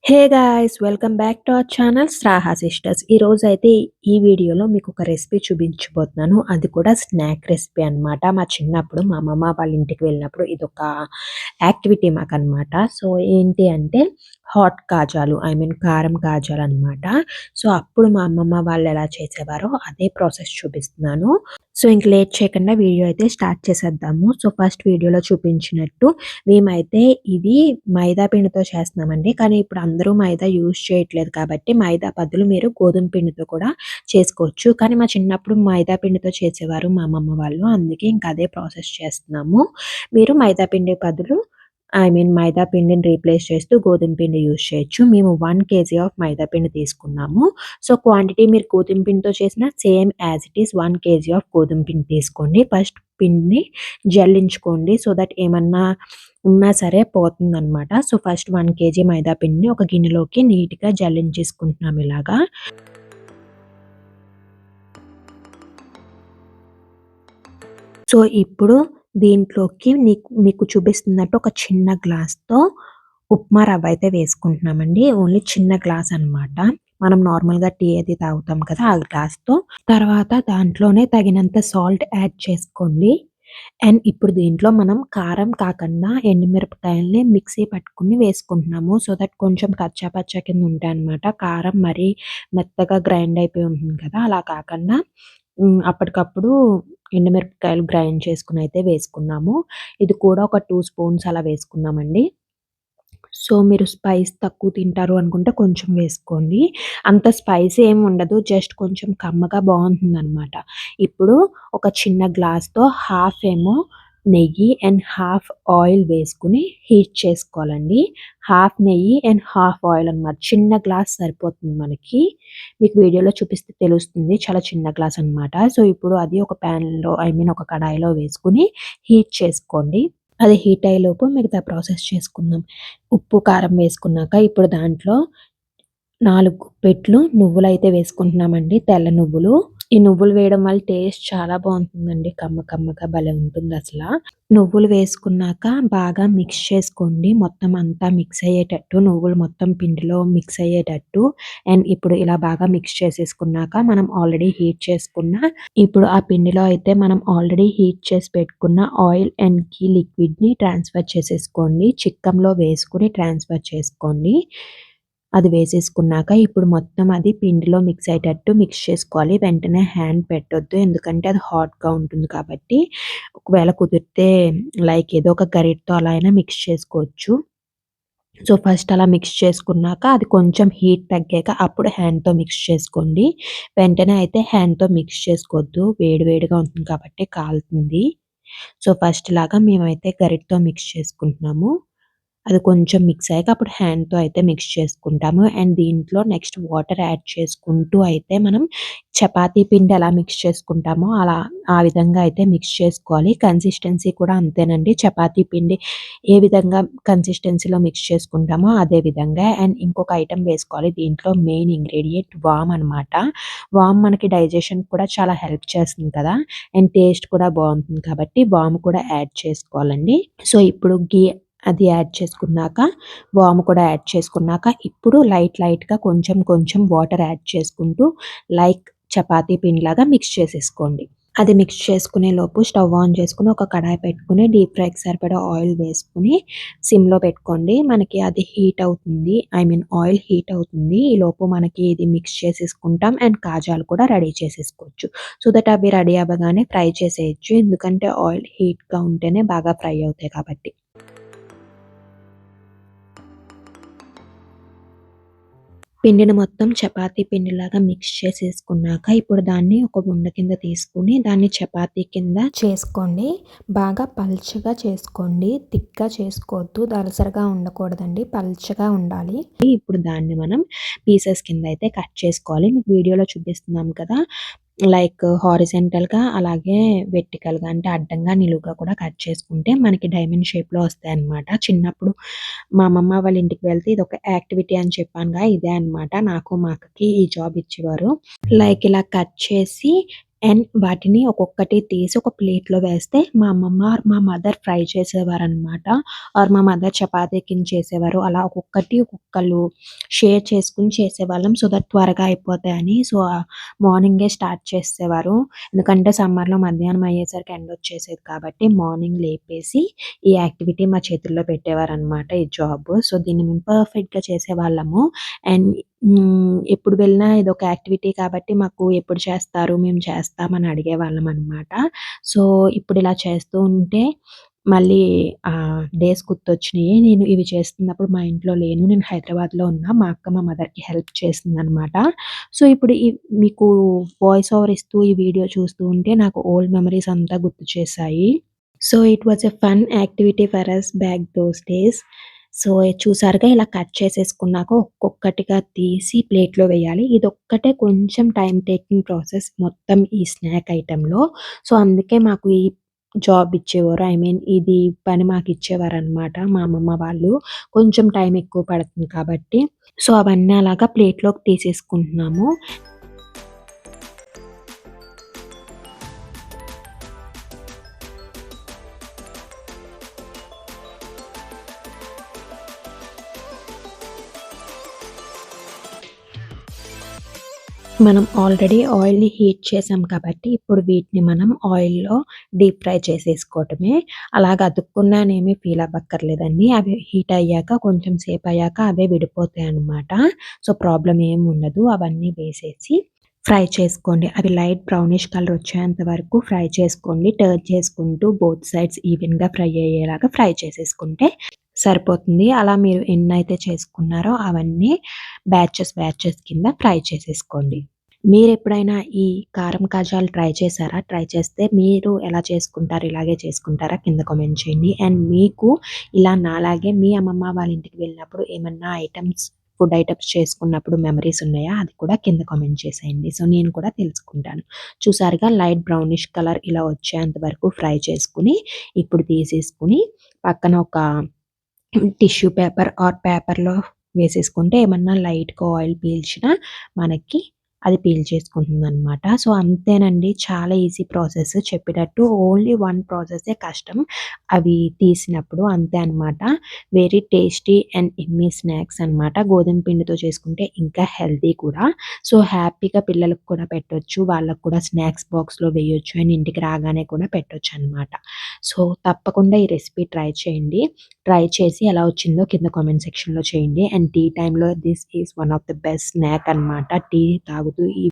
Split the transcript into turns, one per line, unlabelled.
Hey guys! Welcome back to our channel Shraha sisters. ఈరోజైతే ఈ వీడియోలో మీకొక రెసిపీ చూపించబోతున్నాను. అది కూడా స్నాక్ రెసిపీ అనమాట. మా చిన్నప్పుడు మా అమ్మమ్మ వాళ్ళ ఇంటికి వెళ్ళినప్పుడు ఇదొక యాక్టివిటీ మాకనమాట. సో, ఏంటి అంటే హాట్ కాజాలు కారం కాజాలనమాట. సో, అప్పుడు మా అమ్మమ్మ వాళ్ళు ఎలా చేసేవారో అదే ప్రాసెస్ చూపిస్తున్నాను. సో, ఇంక లేట్ చేయకుండా వీడియో అయితే స్టార్ట్ చేసేద్దాము. సో, ఫస్ట్ వీడియోలో చూపించినట్టు మేమైతే ఇది మైదా పిండితో చేస్తున్నామండి. కానీ ఇప్పుడు అందరూ మైదా యూజ్ చేయట్లేదు కాబట్టి మైదా బదులు మీరు గోధుమ పిండితో కూడా చేసుకోవచ్చు. కానీ మా చిన్నప్పుడు మైదా పిండితో చేసేవారు మా అమ్మమ్మ వాళ్ళు. అందుకే ఇంక అదే ప్రాసెస్ చేస్తున్నాము. మీరు మైదా పిండి బదులు మైదా పిండిని రీప్లేస్ చేస్తూ గోధుమ పిండి యూజ్ చేయొచ్చు. మేము 1 కేజీ ఆఫ్ మైదా పిండి తీసుకున్నాము. సో, క్వాంటిటీ మీరు గోధుమ పిండితో చేసిన same as it is 1 KG of గోధుమ పిండి తీసుకోండి. ఫస్ట్ పిండిని జల్లించుకోండి. సో దట్ ఏమన్నా ఉన్నా సరే పోతుందనమాట. సో, ఫస్ట్ 1 కేజీ మైదా పిండిని ఒక గిన్నెలోకి నీట్‌గా జల్లించేసుకుంటున్నాం ఇలాగా. సో, ఇప్పుడు దీంట్లోకి మీకు చూపిస్తున్నట్టు ఒక చిన్న గ్లాస్‌తో ఉప్మా రవ్వ అయితే వేసుకుంటున్నామండి. ఓన్లీ చిన్న గ్లాస్ అనమాట. మనం నార్మల్‌గా టీ అది తాగుతాం కదా! ఆ గ్లాస్‌తో. తర్వాత దాంట్లోనే తగినంత సాల్ట్ యాడ్ చేసుకోండి. అండ్ ఇప్పుడు దీంట్లో మనం కారం కాకుండా ఎండుమిరపకాయల్ని మిక్సీ పట్టుకొని వేసుకుంటున్నాము. సో దట్ కొంచెం కచ్చా పచ్చా కింద ఉంటాయన్నమాట. కారం మరీ మెత్తగా గ్రైండ్ అయిపోయి ఉంటుంది కదా! అలా కాకుండా అప్పటికప్పుడు ఎండుమిరపకాయలు గ్రైండ్ చేసుకొని అయితే వేసుకున్నాము. ఇది కూడా ఒక 2 స్పూన్స్ అలా వేసుకున్నామండి. సో, మీరు స్పైస్ తక్కువ తింటారు అనుకుంటే కొంచెం వేసుకోండి. అంత స్పైసీ ఏమి ఉండదు. జస్ట్ కొంచెం కమ్మగా బావుంటుందనమాట. ఇప్పుడు ఒక చిన్న గ్లాస్‌తో హాఫ్ ఏమో నెయ్యి అండ్ హాఫ్ ఆయిల్ వేసుకొని హీట్ చేసుకోవాలండి. హాఫ్ నెయ్యి అండ్ హాఫ్ ఆయిల్ అనమాట. చిన్న గ్లాస్ సరిపోతుంది మనకి. మీకు వీడియోలో చూపిస్తే తెలుస్తుంది. చాలా చిన్న గ్లాస్ అనమాట. సో, ఇప్పుడు అది ఒక ప్యాన్‌లో ఒక కడాయిలో వేసుకొని హీట్ చేసుకోండి. అది హీట్ అయ్యేలోపు మిగతా ప్రాసెస్ చేసుకుందాం. ఉప్పు, కారం వేసుకున్నాక ఇప్పుడు దాంట్లో 4 గుప్పెట్లు నువ్వులైతే వేసుకుంటున్నామండి. తెల్ల నువ్వులు. ఈ నువ్వులు వేయడం వల్ల టేస్ట్ చాలా బావుంటుందండి. కమ్మగా భలే ఉంటుందసల. నువ్వులు వేసుకున్నాక బాగా మిక్స్ చేసుకోండి. మొత్తం అంతా మిక్స్ అయ్యేటట్టు నువ్వులు మొత్తం పిండిలో మిక్స్ అయ్యేటట్టు. అండ్ ఇప్పుడు ఇలా బాగా మిక్స్ చేసేసుకున్నాక మనం ఆల్రెడీ హీట్ చేసుకున్న ఇప్పుడు ఆ పిండిలో అయితే మనం ఆల్రెడీ హీట్ చేసి పెట్టుకున్న ఆయిల్ అండ్ ఘీ లిక్విడ్‌ని ట్రాన్స్‌ఫర్ చేసేసుకోండి. చిక్కంలో వేసుకొని ట్రాన్స్‌ఫర్ చేసుకోండి. అది వేసేసుకున్నాక ఇప్పుడు మొత్తం అది పిండిలో మిక్స్ అయ్యేటట్టు మిక్స్ చేసుకోవాలి. వెంటనే హ్యాండ్ పెట్టొద్దు. ఎందుకంటే అది హాట్‌గా ఉంటుంది కాబట్టి. ఒకవేళ కుదిరితే లైక్ ఏదో ఒక గరిటెతో అలా అయినా మిక్స్ చేసుకోవచ్చు. సో, ఫస్ట్ అలా మిక్స్ చేసుకున్నాక అది కొంచెం హీట్ తగ్గాక అప్పుడు హ్యాండ్‌తో మిక్స్ చేసుకోండి. వెంటనే అయితే హ్యాండ్‌తో మిక్స్ చేసుకోవద్దు. వేడి వేడిగా ఉంటుంది కాబట్టి కాలుతుంది. సో, ఫస్ట్ ఇలాగా మేమైతే గరిటెతో మిక్స్ చేసుకుంటున్నాము. అది కొంచెం మిక్స్ అయ్యాక అప్పుడు హ్యాండ్‌తో అయితే మిక్స్ చేసుకుంటాము. అండ్ దీంట్లో నెక్స్ట్ వాటర్ యాడ్ చేసుకుంటూ అయితే మనం చపాతీ పిండి ఎలా మిక్స్ చేసుకుంటామో అలా ఆ విధంగా అయితే మిక్స్ చేసుకోవాలి. కన్సిస్టెన్సీ కూడా అంతేనండి. చపాతీ పిండి ఏ విధంగా కన్సిస్టెన్సీలో మిక్స్ చేసుకుంటామో అదే విధంగా. అండ్ ఇంకొక ఐటెమ్ వేసుకోవాలి. దీంట్లో మెయిన్ ఇంగ్రీడియంట్ వామ్ అనమాట. వామ్ మనకి డైజెషన్‌కి కూడా చాలా హెల్ప్ చేస్తుంది కదా! అండ్ టేస్ట్ కూడా బావుంటుంది కాబట్టి వామ్ కూడా యాడ్ చేసుకోవాలండి. సో, ఇప్పుడు అది యాడ్ చేసుకున్నాక, వాము కూడా యాడ్ చేసుకున్నాక, ఇప్పుడు లైట్‌గా కొంచెం వాటర్ యాడ్ చేసుకుంటూ లైక్ చపాతీ పిండిలాగా మిక్స్ చేసేసుకోండి. అది మిక్స్ చేసుకునే లోపు స్టవ్ ఆన్ చేసుకొని ఒక కడాయి పెట్టుకొని డీప్ ఫ్రైకి సరిపడా ఆయిల్ వేసుకొని సిమ్‌లో పెట్టుకోండి. మనకి అది హీట్ అవుతుంది. ఆయిల్ హీట్ అవుతుంది. ఈలోపు మనకి ఇది మిక్స్ చేసేసుకుంటాం అండ్ కాజాలు కూడా రెడీ చేసేసుకోవచ్చు. సో దట్ అవి రెడీ అవ్వగానే ఫ్రై చేసేయొచ్చు. ఎందుకంటే ఆయిల్ హీట్‌గా ఉంటేనే బాగా ఫ్రై అవుతాయి కాబట్టి. పిండిని మొత్తం చపాతీ పిండిలాగా మిక్స్ చేసేసుకున్నాక, ఇప్పుడు దాన్ని ఒక ఉండ కింద తీసుకొని, దాన్ని చపాతీ కింద చేసుకోండి. బాగా పల్చగా చేసుకోండి. థిక్‌గా చేసుకోవద్దు. దళసరిగా ఉండకూడదండి. పల్చగా ఉండాలి. ఇప్పుడు దాన్ని మనం పీసెస్ కింద అయితే కట్ చేసుకోవాలి. మీకు వీడియోలో చూపిస్తున్నాం కదా! లైక్ హారిజాంటల్‌గా అలాగే వెర్టికల్‌గా అంటే అడ్డంగా, నిలువుగా కూడా కట్ చేసుకుంటే మనకి డైమండ్ షేప్‌లో వస్తాయన్నమాట. చిన్నప్పుడు మా అమ్మమ్మ వాళ్ళ ఇంటికి వెళ్తే ఇదొక యాక్టివిటీ అని చెప్పానుగా ఇదే అన్నమాట. నాకు మా అక్కకి ఈ జాబ్ ఇచ్చేవారు. లైక్ ఇలా కట్ చేసి అండ్ వాటిని ఒక్కొక్కటి తీసి ఒక ప్లేట్‌లో వేస్తే మా అమ్మమ్మ ఆర్ మా మదర్ ఫ్రై చేసేవారనమాట. ఆర్ మా మదర్ చపాతీ కింద చేసేవారు. అలా ఒక్కొక్కటి ఒక్కొక్కళ్ళు షేర్ చేసుకొని చేసేవాళ్ళం. సో దట్ త్వరగా అయిపోతాయని. సో, మార్నింగే స్టార్ట్ చేసేవారు. ఎందుకంటే సమ్మర్‌లో మధ్యాహ్నం అయ్యేసరికి ఎండొచ్చేసేది కాబట్టి మార్నింగ్ లేపేసి ఈ యాక్టివిటీ మా చేతుల్లో పెట్టేవారనమాట ఈ జాబు. సో, దీన్ని మేము పర్ఫెక్ట్‌గా చేసేవాళ్ళము. అండ్ ఎప్పుడు వెళ్ళినా ఇదొక యాక్టివిటీ కాబట్టి మాకు ఎప్పుడు చేస్తారు? మేము చేస్తామని అడిగేవాళ్ళమనమాట. సో, ఇప్పుడిలా చేస్తూ ఉంటే మళ్ళీ డేస్ గుర్తొచ్చినియి. నేను ఇవి చేస్తున్నప్పుడు మా ఇంట్లో లేను. నేను హైదరాబాద్‌లో ఉన్నా. మా అక్క మా మదర్‌కి హెల్ప్ చేసిందనమాట. సో, ఇప్పుడు మీకు వాయిస్ ఓవర్ ఇస్తూ ఈ వీడియో చూస్తూ ఉంటే నాకు ఓల్డ్ మెమోరీస్ అంతా గుర్తు చేశాయి. So, it was a fun activity for us back those days. సో, చూసారుగా ఇలా కట్ చేసేసుకున్నాక ఒక్కొక్కటిగా తీసి ప్లేట్‌లో వేయాలి. ఇదొక్కటే కొంచెం టైమ్ టేకింగ్ ప్రాసెస్ మొత్తం ఈ స్నాక్ ఐటెమ్‌లో. సో, అందుకే మాకు ఈ జాబ్ ఇచ్చేవారు. ఐ మీన్ ఇది పని మాకిచ్చేవారనమాట మా అమ్మమ్మ వాళ్ళు. కొంచెం టైం ఎక్కువ పడుతుంది కాబట్టి. సో, అవన్నీ అలాగా ప్లేట్‌లోకి తీసేసుకుంటున్నాము. మనం ఆల్రెడీ ఆయిల్‌ని హీట్ చేసాం కాబట్టి, ఇప్పుడు వీటిని మనం ఆయిల్‌లో డీప్ ఫ్రై చేసేసుకోవటమే. అలాగ అతుక్కున్నానేమి ఫీల్ అవ్వక్కర్లేదండి. అవి హీట్ అయ్యాక కొంచెం సేపయ్యాక అవే విడిపోతాయన్నమాట. సో, ప్రాబ్లమ్ ఏమి ఉండదు. అవన్నీ వేసేసి ఫ్రై చేసుకోండి. అవి లైట్ బ్రౌనిష్ కలర్ వచ్చేంత వరకు ఫ్రై చేసుకోండి. టర్న్ చేసుకుంటూ బోత్ సైడ్స్ ఈవెన్‌గా ఫ్రై అయ్యేలాగా ఫ్రై చేసేసుకుంటే సరిపోతుంది. అలా మీరు ఎన్నైతే చేసుకున్నారో అవన్నీ బ్యాచెస్ కింద ఫ్రై చేసేసుకోండి. మీరెప్పుడైనా ఈ కారం కాజాలు ట్రై చేశారా? ట్రై చేస్తే మీరు ఎలా చేసుకుంటారు? ఇలాగే చేసుకుంటారా? కింద కామెంట్ చేయండి. అండ్ మీకు ఇలా నాలాగే మీ అమ్మమ్మ వాళ్ళ ఇంటికి వెళ్ళినప్పుడు ఏమన్నా ఫుడ్ ఐటెమ్స్ చేసుకున్నప్పుడు మెమోరీస్ ఉన్నాయా? అది కూడా కింద కామెంట్ చేసేయండి. సో, నేను కూడా తెలుసుకుంటాను. చూసారుగా లైట్ బ్రౌనిష్ కలర్ ఇలా వచ్చేంత వరకు ఫ్రై చేసుకొని, ఇప్పుడు తీసేసుకొని పక్కన ఒక టిష్యూ పేపర్ ఆర్ పేపర్‌లో వేసేసుకుంటే ఏమన్నా లైట్‌గా ఆయిల్ పీల్చినా మనకి అది పీల్ చేసుకుంటుందనమాట. సో, అంతేనండి. చాలా ఈజీ ప్రాసెస్ చెప్పేటట్టు ఓన్లీ వన్ ప్రాసెసే కష్టం. అవి తీసినప్పుడు అంతే అనమాట. Very tasty and yummy snacks అనమాట. గోధుమ పిండితో చేసుకుంటే ఇంకా హెల్తీ కూడా. సో, హ్యాపీగా పిల్లలకి కూడా పెట్టొచ్చు. వాళ్ళకి కూడా స్నాక్స్ బాక్స్‌లో వేయొచ్చు అండ్ ఇంటికి రాగానే కూడా పెట్టొచ్చనమాట. సో, తప్పకుండా ఈ రెసిపీ ట్రై చేయండి. ట్రై చేసి ఎలా వచ్చిందో కింద కామెంట్ సెక్షన్‌లో చేయండి. అండ్ టీ టైమ్‌లో this is one of the best snack అనమాట. టీ తాగుతూ ఈ